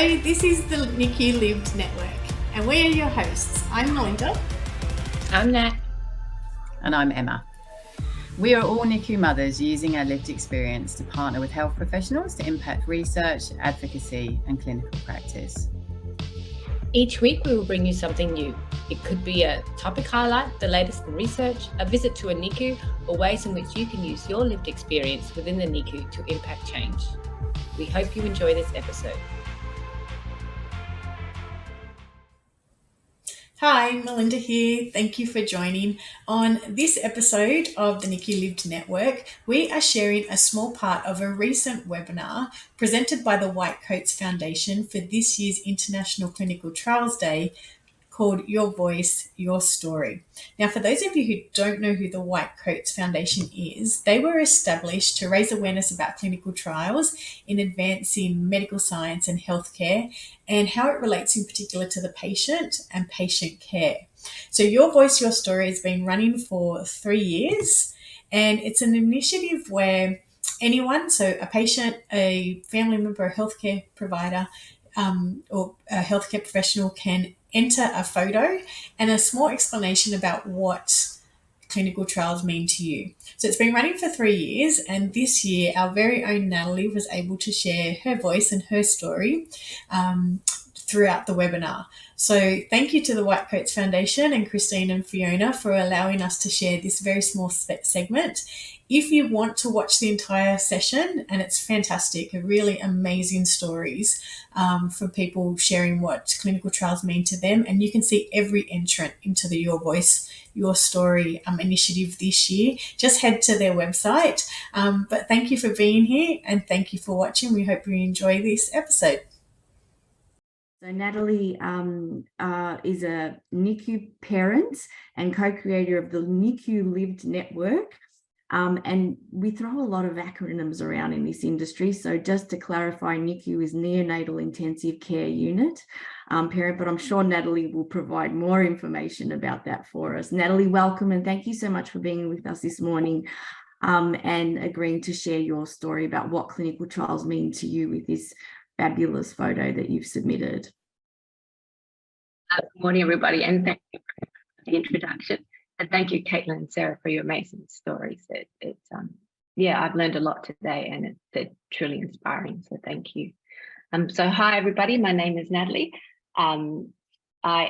Hello, this is the NICU Lived Network, and we are your hosts. I'm Melinda. I'm Nat. And I'm Emma. We are all NICU mothers using our lived experience to partner with health professionals to impact research, advocacy, and clinical practice. Each week we will bring you something new. It could be a topic highlight, the latest in research, a visit to a NICU, or ways in which you can use your lived experience within the NICU to impact change. We hope you enjoy this episode. Hi, Melinda here. Thank you for joining. On this episode of the NICU Lived Network, we are sharing a small part of a recent webinar presented by the White Coats Foundation for this year's International Clinical Trials Day, called Your Voice, Your Story. Now, for those of you who don't know who the White Coats Foundation is, they were established to raise awareness about clinical trials in advancing medical science and healthcare and how it relates in particular to the patient and patient care. So Your Voice, Your Story has been running for 3 years, and it's an initiative where anyone, so a patient, a family member, a healthcare provider, or a healthcare professional can enter a photo and a small explanation about what clinical trials mean to you. So it's been running for 3 years, and this year our very own Natalie was able to share her voice and her story throughout the webinar. So thank you to the White Coats Foundation and Christine and Fiona for allowing us to share this very small segment. If you want to watch the entire session, and it's fantastic, really amazing stories from people sharing what clinical trials mean to them, and you can see every entrant into the Your Voice, Your Story initiative this year. Just head to their website. But thank you for being here, and thank you for watching. We hope you enjoy this episode. So Natalie is a NICU parent and co-creator of the NICU Lived Network. And we throw a lot of acronyms around in this industry. So just to clarify, NICU is Neonatal Intensive Care Unit, parent, but I'm sure Natalie will provide more information about that for us. Natalie, welcome, and thank you so much for being with us this morning and agreeing to share your story about what clinical trials mean to you with this fabulous photo that you've submitted. Good morning, everybody, and thank you for the introduction. And thank you, Caitlin and Sarah, for your amazing stories. I've learned a lot today, and they're truly inspiring. So thank you. So hi, everybody. My name is Natalie. I'm from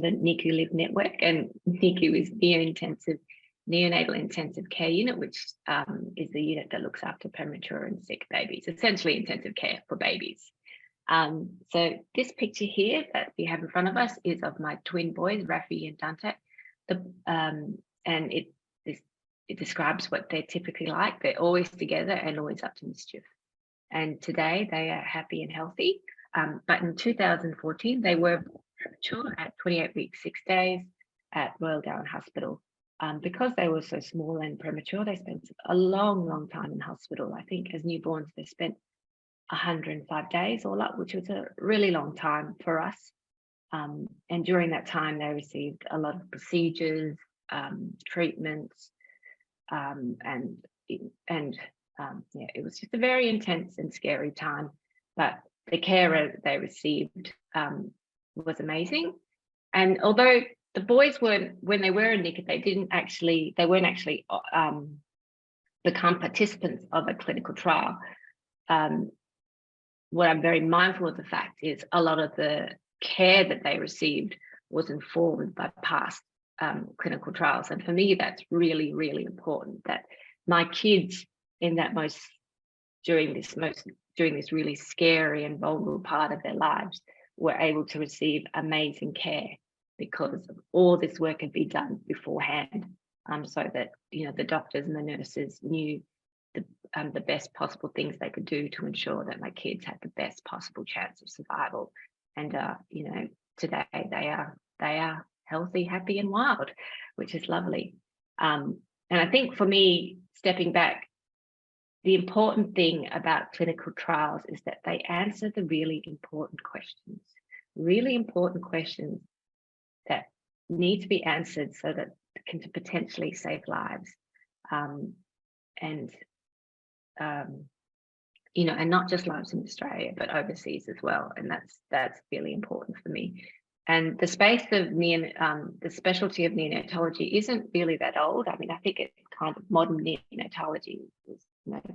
the NICU Lived Network, and NICU is Neonatal Intensive Care Unit, which is the unit that looks after premature and sick babies, essentially intensive care for babies. So this picture here that we have in front of us is of my twin boys, Rafi and Dante. And it describes what they're typically like. They're always together and always up to mischief. And today they are happy and healthy. But in 2014, they were premature at 28 weeks, 6 days at Royal Darwin Hospital. Because they were so small and premature, they spent a long, long time in hospital. I think as newborns, they spent 105 days all up, which was a really long time for us. And during that time, they received a lot of procedures, treatments, it was just a very intense and scary time. But the care they received was amazing. And although the boys weren't, when they were in NICU, they weren't actually become participants of a clinical trial. What I'm very mindful of the fact is a lot of the care that they received was informed by past clinical trials. And for me, that's really, really important, that my kids during this really scary and vulnerable part of their lives were able to receive amazing care, because all this work had been done beforehand, so that the doctors and the nurses knew the best possible things they could do to ensure that my kids had the best possible chance of survival. And today they are healthy, happy, and wild, which is lovely. And I think for me, stepping back, the important thing about clinical trials is that they answer the really important questions that need to be answered so that it can potentially save lives. and not just lives in Australia, but overseas as well. And that's really important for me. And the space of the specialty of neonatology isn't really that old. I mean, I think it's kind of modern neonatology was,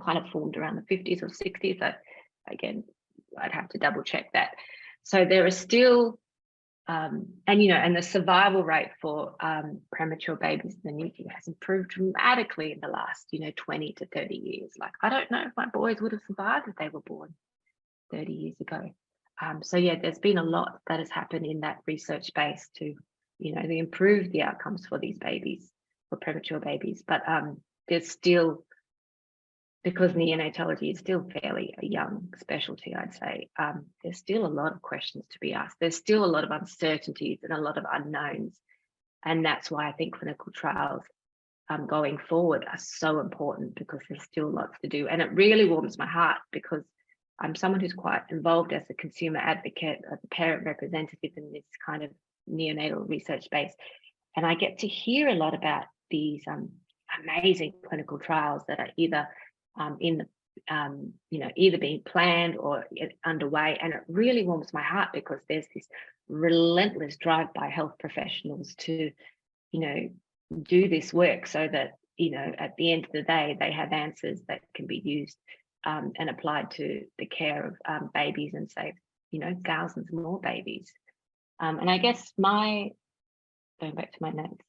kind of formed around the 50s or 60s. Again, I'd have to double check that. So there are still, and the survival rate for premature babies in the NICU has improved dramatically in the last, 20 to 30 years. Like, I don't know if my boys would have survived if they were born 30 years ago. So yeah, there's been a lot that has happened in that research space to, improve the outcomes for these babies, for premature babies. But there's still, because neonatology is still fairly a young specialty, I'd say, there's still a lot of questions to be asked. There's still a lot of uncertainties and a lot of unknowns. And that's why I think clinical trials going forward are so important, because there's still lots to do. And it really warms my heart, because I'm someone who's quite involved as a consumer advocate, as a parent representative in this kind of neonatal research space. And I get to hear a lot about these amazing clinical trials that are either either being planned or underway. And it really warms my heart, because there's this relentless drive by health professionals to, do this work so that, at the end of the day, they have answers that can be used and applied to the care of babies and save, thousands more babies. And I guess going back to my notes,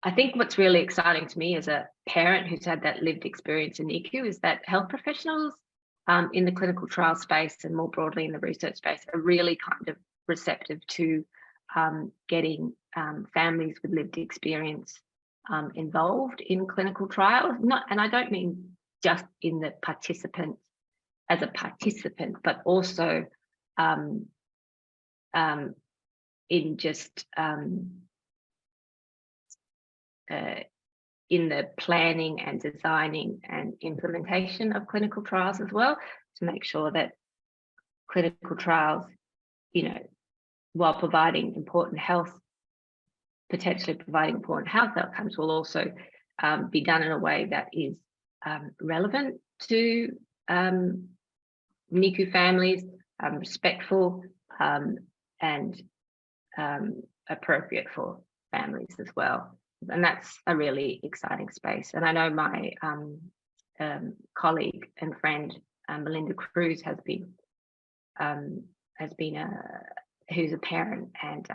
I think what's really exciting to me as a parent who's had that lived experience in NICU is that health professionals in the clinical trial space and more broadly in the research space are really kind of receptive to getting families with lived experience involved in clinical trials. And I don't mean just in the participant as a participant, but also in just in the planning and designing and implementation of clinical trials as well, to make sure that clinical trials, while providing important health, potentially providing important health outcomes, will also be done in a way that is relevant to NICU families, respectful and appropriate for families as well. And that's a really exciting space. And I know my colleague and friend Melinda Cruz has been who's a parent and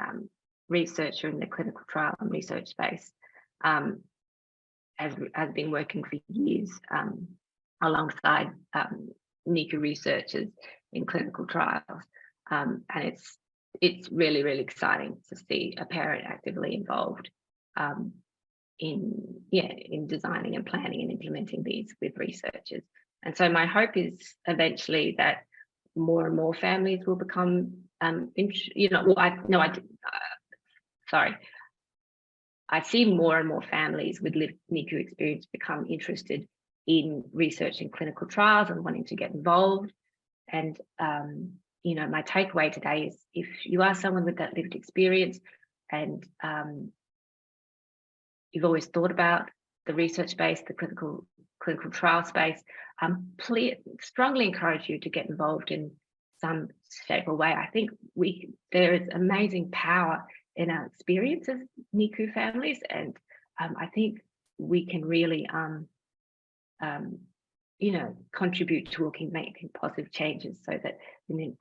researcher in the clinical trial and research space, has been working for years alongside NICU researchers in clinical trials, and it's really, really exciting to see a parent actively involved in designing and planning and implementing these with researchers. And so my hope is eventually that more and more families will become I see more and more families with lived NICU experience become interested in research and clinical trials and wanting to get involved. And my takeaway today is, if you are someone with that lived experience and you've always thought about the research space, the clinical trial space, please strongly encourage you to get involved in some shape or way. I think there is amazing power in our experience as NICU families, and I think we can really contribute to making positive changes so that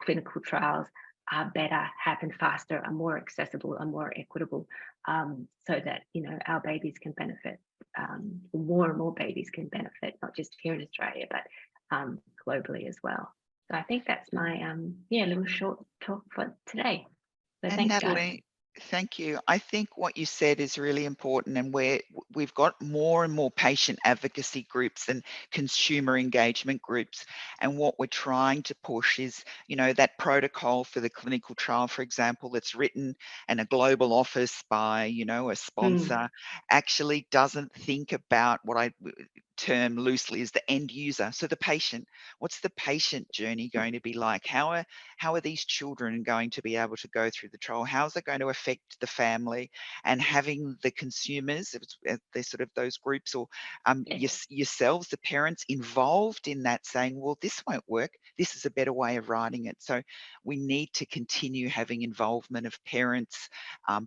clinical trials are better, happen faster, are more accessible, are more equitable, so that our babies can benefit, more and more babies can benefit, not just here in Australia, but globally as well. So I think that's my little short talk for today. So And thanks, Natalie, guys. thank you. I think what you said is really important, and we've got more and more patient advocacy groups and consumer engagement groups. And what we're trying to push is, that protocol for the clinical trial, for example, that's written and a global office by, a sponsor, actually doesn't think about term loosely is the end user. So the patient, what's the patient journey going to be like? How are these children going to be able to go through the trial? How is it going to affect the family? And having the consumers, they're sort of those groups, or yourselves, the parents, involved in that, saying, well, this won't work. This is a better way of writing it. So we need to continue having involvement of parents,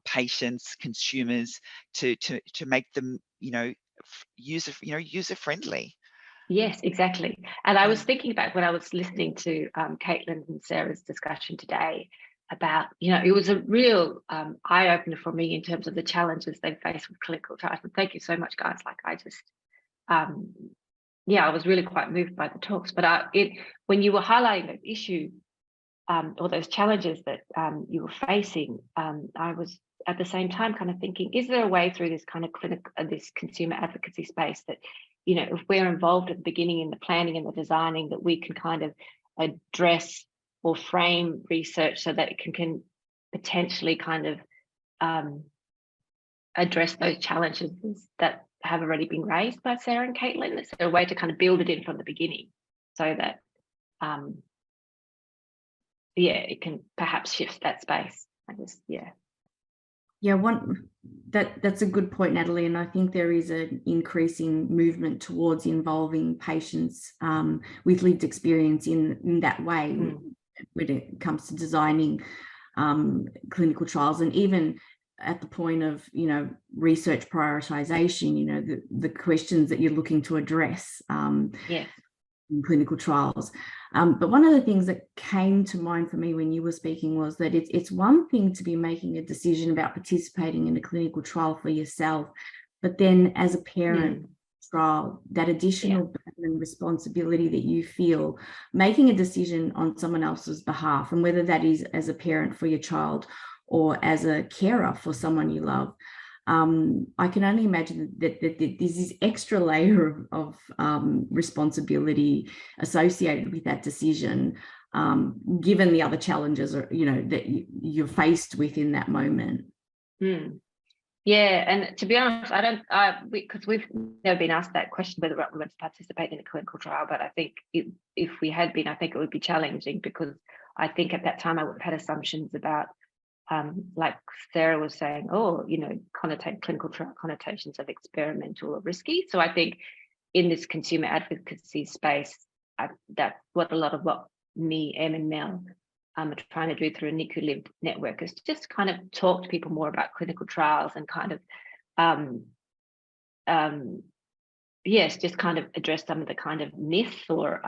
patients, consumers, to make them, user friendly. Yes, exactly. And I was thinking about when I was listening to Caitlin and Sarah's discussion today about, it was a real eye-opener for me in terms of the challenges they face with clinical trials. And thank you so much, guys. Like, I just, I was really quite moved by the talks. But when you were highlighting that issue or those challenges that you were facing, I was at the same time kind of thinking, is there a way through this kind of this consumer advocacy space that, if we're involved at the beginning in the planning and the designing, that we can kind of address or frame research so that it can potentially kind of address those challenges that have already been raised by Sarah and Caitlin? Is there a way to kind of build it in from the beginning so that it can perhaps shift that space? That's a good point, Natalie, and I think there is an increasing movement towards involving patients with lived experience in that way when it comes to designing clinical trials, and even at the point of research prioritization, the questions that you're looking to address in clinical trials. But one of the things that came to mind for me when you were speaking was that it's one thing to be making a decision about participating in a clinical trial for yourself, but then as a parent trial, that additional burden and responsibility that you feel making a decision on someone else's behalf, and whether that is as a parent for your child or as a carer for someone you love. I can only imagine that there's this extra layer of responsibility associated with that decision, given the other challenges that you're faced with in that moment. Yeah, and to be honest, because we've never been asked that question whether we want to participate in a clinical trial. But I think if we had been, I think it would be challenging, because I think at that time I would have had assumptions about, like Sarah was saying, clinical trial connotations of experimental or risky. So I think in this consumer advocacy space, that's what a lot of what me, Em and Mel are trying to do through a NICU Lived Network, is just kind of talk to people more about clinical trials and kind of, just kind of address some of the kind of myths or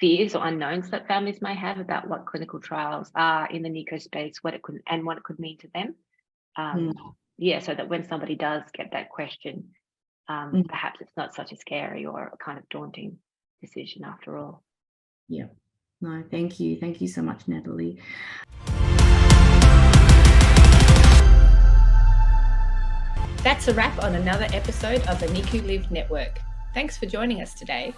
fears or unknowns that families may have about what clinical trials are in the NICU space, what it could mean to them. So that when somebody does get that question, perhaps it's not such a scary or a kind of daunting decision after all. Yeah. No, thank you. Thank you so much, Natalie. That's a wrap on another episode of the NICU Lived Network. Thanks for joining us today.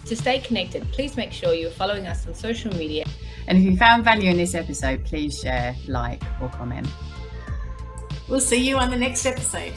To stay connected, please make sure you're following us on social media. And if you found value in this episode, please share, like, or comment. We'll see you on the next episode.